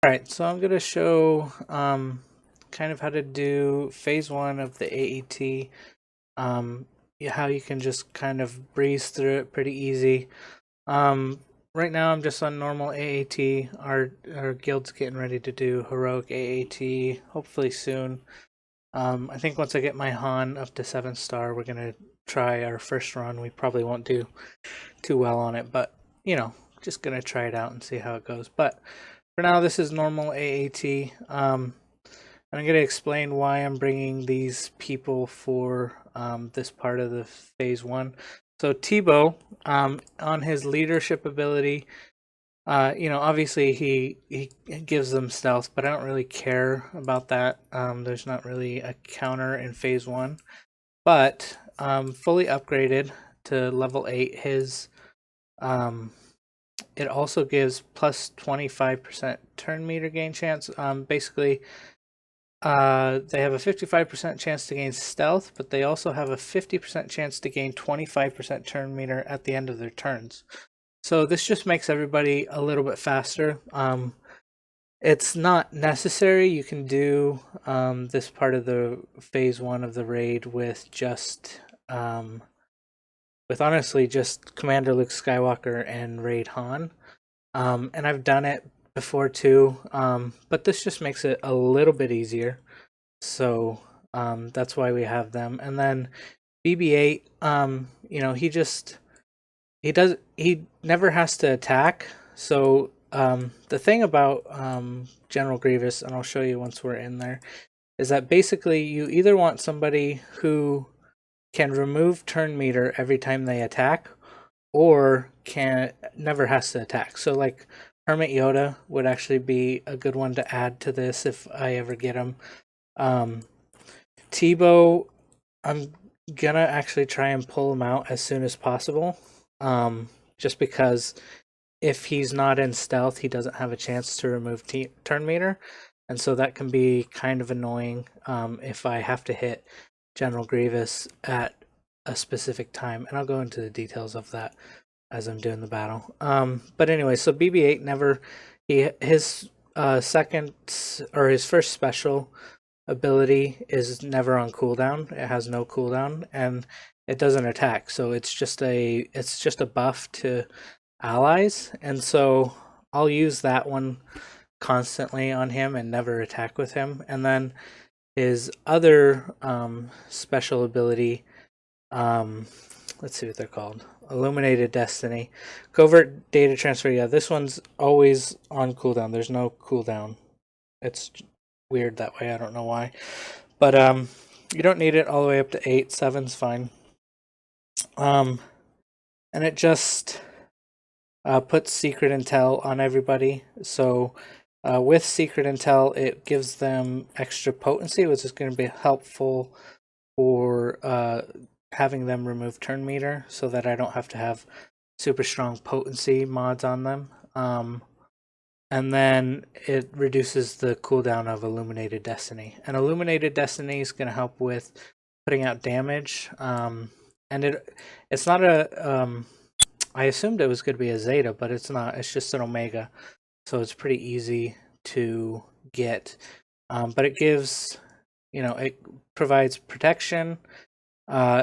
Alright, so I'm going to show kind of how to do phase one of the AAT, how you can just kind of breeze through it pretty easy. Right now I'm just on normal AAT. Our guild's getting ready to do heroic AAT, hopefully soon. I think once I get my Han up to 7-star, we're going to try our first run. We probably won't do too well on it, but, you know, just going to try it out and see how it goes. But for now, this is normal AAT. And I'm going to explain why I'm bringing these people for this part of the phase one. So Tebow, on his leadership ability, obviously he gives them stealth, but I don't really care about that. There's not really a counter in phase one, but fully upgraded to level 8, his it also gives plus 25% turn meter gain chance. Basically, they have a 55% chance to gain stealth, but they also have a 50% chance to gain 25% turn meter at the end of their turns. So this just makes everybody a little bit faster. It's not necessary. You can do this part of the phase one of the raid with just honestly just Commander Luke Skywalker and Raid Han. And I've done it before too, but this just makes it a little bit easier. So that's why we have them. And then BB-8, he never has to attack. So the thing about General Grievous, and I'll show you once we're in there, is that basically you either want somebody who can remove turn meter every time they attack, or never has to attack. So like Hermit Yoda would actually be a good one to add to this if I ever get him. Tebow, I'm gonna actually try and pull him out as soon as possible. Just because if he's not in stealth, he doesn't have a chance to remove turn meter, and so that can be kind of annoying if I have to hit General Grievous at a specific time, and I'll go into the details of that as I'm doing the battle. But anyway, so BB-8 never his second or his first special ability is never on cooldown. It has no cooldown, and it doesn't attack. So it's just a buff to allies, and so I'll use that one constantly on him and never attack with him. And then his other special ability, let's see what they're called. Illuminated Destiny. Covert Data Transfer. Yeah, this one's always on cooldown. There's no cooldown. It's weird that way. I don't know why. But you don't need it all the way up to 8. 7's fine. And it just puts secret intel on everybody. So with secret intel, it gives them extra potency, which is going to be helpful for having them remove turn meter, so that I don't have to have super strong potency mods on them. And then it reduces the cooldown of Illuminated Destiny. And Illuminated Destiny is going to help with putting out damage. And it's not a... I assumed it was going to be a Zeta, but it's not. It's just an Omega. So it's pretty easy to get. But it gives... it provides protection.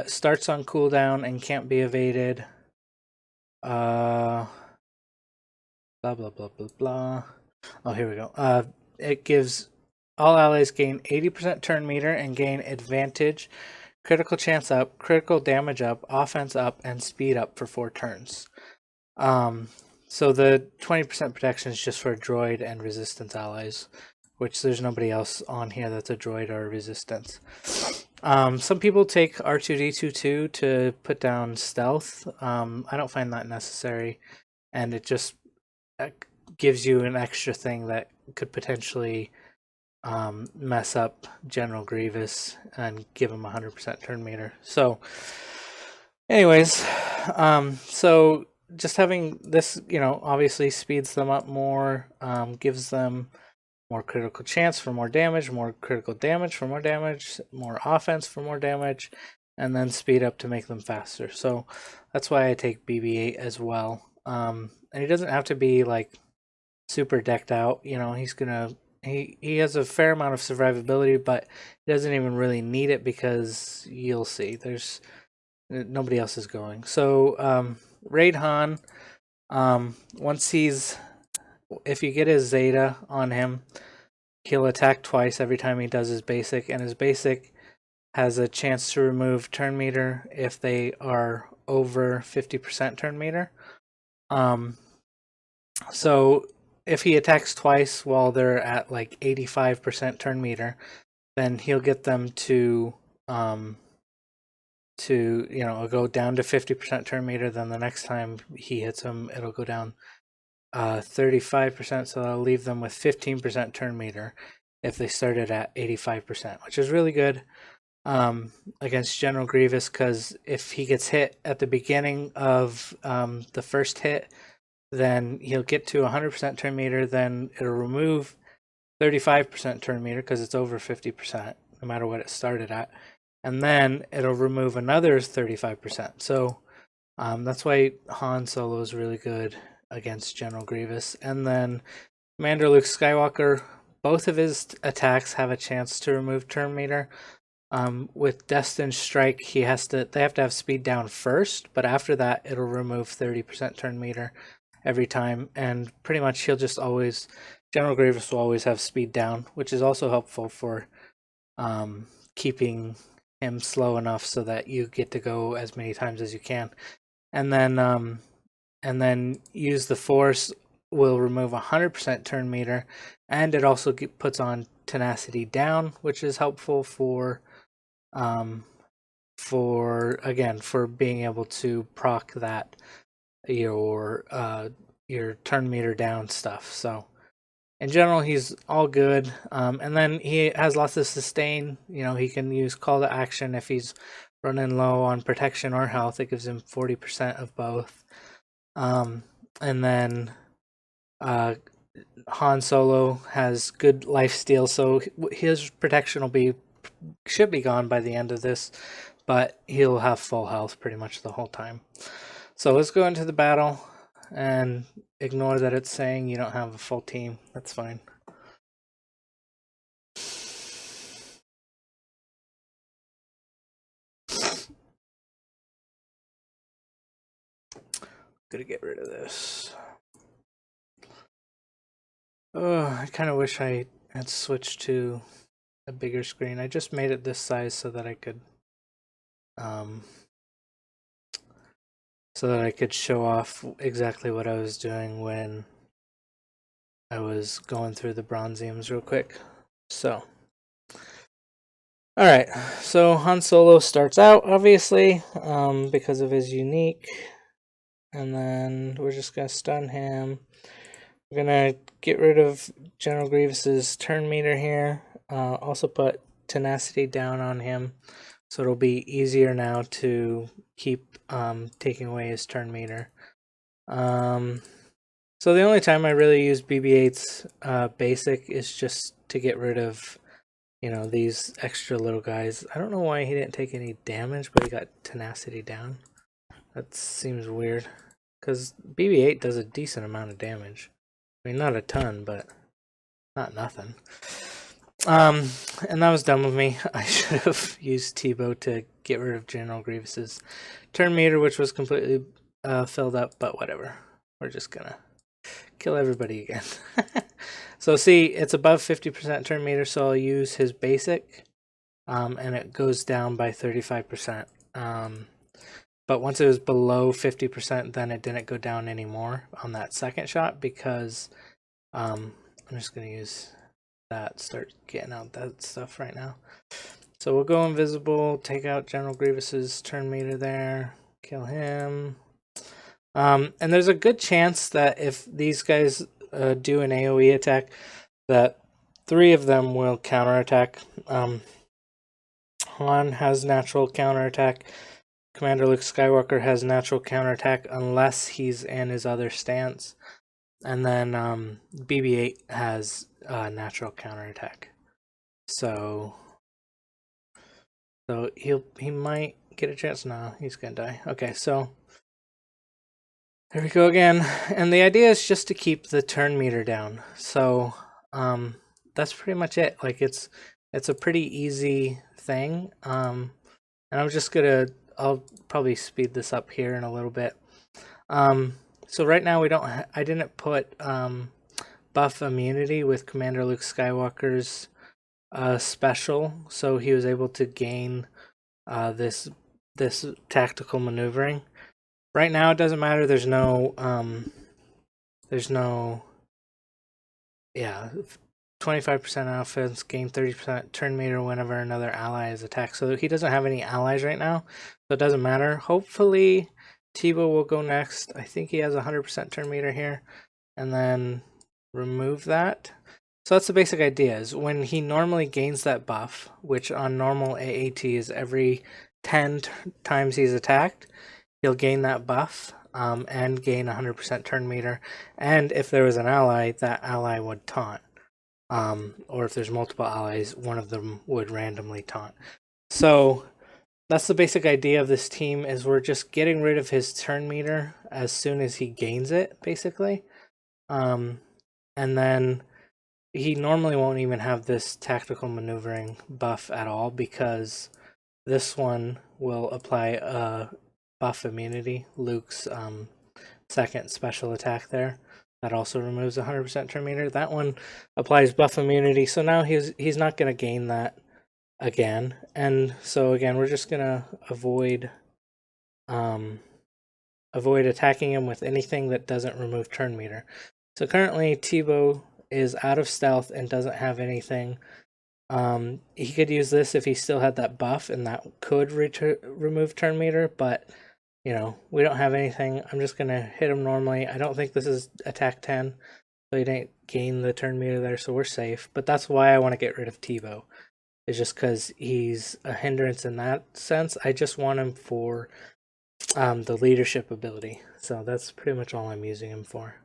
Starts on cooldown and can't be evaded. Blah, blah, blah, blah, blah. Oh, here we go. It gives all allies gain 80% turn meter and gain advantage, critical chance up, critical damage up, offense up, and speed up for 4 turns. So the 20% protection is just for droid and resistance allies, which there's nobody else on here that's a droid or a resistance. Some people take R2D22 to put down stealth. I don't find that necessary, and it just gives you an extra thing that could potentially mess up General Grievous and give him 100% turn meter. So anyways, so just having this, obviously speeds them up more, gives them more critical chance for more damage, more critical damage for more damage, more offense for more damage, and then speed up to make them faster. So that's why I take BB-8 as well. And he doesn't have to be like super decked out. You know, he has a fair amount of survivability, but he doesn't even really need it because you'll see there's nobody else is going. So Raid Han, once if you get his Zeta on him, he'll attack twice every time he does his basic, and his basic has a chance to remove turn meter if they are over 50% turn meter. So if he attacks twice while they're at like 85% turn meter, then he'll get them to go down to 50% turn meter. Then the next time he hits them, it'll go down 35%. So that'll leave them with 15% turn meter if they started at 85%, which is really good against General Grievous, because if he gets hit at the beginning of the first hit, then he'll get to 100% turn meter, then it'll remove 35% turn meter because it's over 50%, no matter what it started at. And then it'll remove another 35%. So that's why Han Solo is really good against General Grievous. And then Commander Luke Skywalker, both of his attacks have a chance to remove turn meter. With Destined Strike, they have to have speed down first, but after that, it'll remove 30% turn meter every time, and pretty much General Grievous will always have speed down, which is also helpful for keeping him slow enough so that you get to go as many times as you can. And then use the Force will remove 100% turn meter, and it also puts on tenacity down, which is helpful for being able to proc that your turn meter down stuff. So in general, he's all good. And then he has lots of sustain. You know, he can use call to action if he's running low on protection or health. It gives him 40% of both. And then Han Solo has good lifesteal, so his protection should be gone by the end of this, but he'll have full health pretty much the whole time. So let's go into the battle and ignore that it's saying you don't have a full team. That's fine. Gonna get rid of this. Oh, I kind of wish I had switched to a bigger screen. I just made it this size so that I could show off exactly what I was doing when I was going through the Bronziums real quick. So, alright, so Han Solo starts out, obviously, because of his unique, and then we're just going to stun him. We're going to get rid of General Grievous's turn meter here, also put tenacity down on him, so it'll be easier now to keep taking away his turn meter. So the only time I really use BB-8's basic is just to get rid of, these extra little guys. I don't know why he didn't take any damage, but he got tenacity down. That seems weird, because BB-8 does a decent amount of damage. I mean, not a ton, but not nothing. And that was dumb of me. I should have used Tebow to get rid of General Grievous's turn meter, which was completely filled up, but whatever. We're just gonna kill everybody again. So see, it's above 50% turn meter, so I'll use his basic, and it goes down by 35%. But once it was below 50%, then it didn't go down anymore on that second shot, because I'm just going to use that, start getting out that stuff right now. So we'll go invisible, take out General Grievous's turn meter there, kill him. And there's a good chance that if these guys do an AoE attack, that 3 of them will counterattack. Han has natural counterattack. Commander Luke Skywalker has natural counterattack unless he's in his other stance. And then BB-8 has natural counterattack. So he might get a chance. No, he's gonna die. Okay, so There we go again. And the idea is just to keep the turn meter down. So that's pretty much it. Like it's a pretty easy thing. And I'm just I'll probably speed this up here in a little bit. So right now we don't I didn't put buff immunity with Commander Luke Skywalker's special, so he was able to gain this tactical maneuvering. Right now it doesn't matter. There's no 25% offense, gain 30% turn meter whenever another ally is attacked. So he doesn't have any allies right now, so it doesn't matter. Hopefully Tebow will go next. I think he has 100% turn meter here, and then remove that. So that's the basic idea, is when he normally gains that buff, which on normal AAT is every 10 times he's attacked, he'll gain that buff and gain 100% turn meter. And if there was an ally, that ally would taunt. Or if there's multiple allies, one of them would randomly taunt. So that's the basic idea of this team, is we're just getting rid of his turn meter as soon as he gains it, basically. And then he normally won't even have this tactical maneuvering buff at all, because this one will apply buff immunity, Luke's second special attack there. That also removes 100% turn meter. That one applies buff immunity, so now he's not going to gain that again. And so again, we're just going to avoid attacking him with anything that doesn't remove turn meter. So currently Tebow is out of stealth and doesn't have anything. He could use this if he still had that buff, and that could remove turn meter, but you know, we don't have anything. I'm just going to hit him normally. I don't think this is attack 10, so he didn't gain the turn meter there, so we're safe. But that's why I want to get rid of Tebow, is just because he's a hindrance in that sense. I just want him for the leadership ability. So that's pretty much all I'm using him for.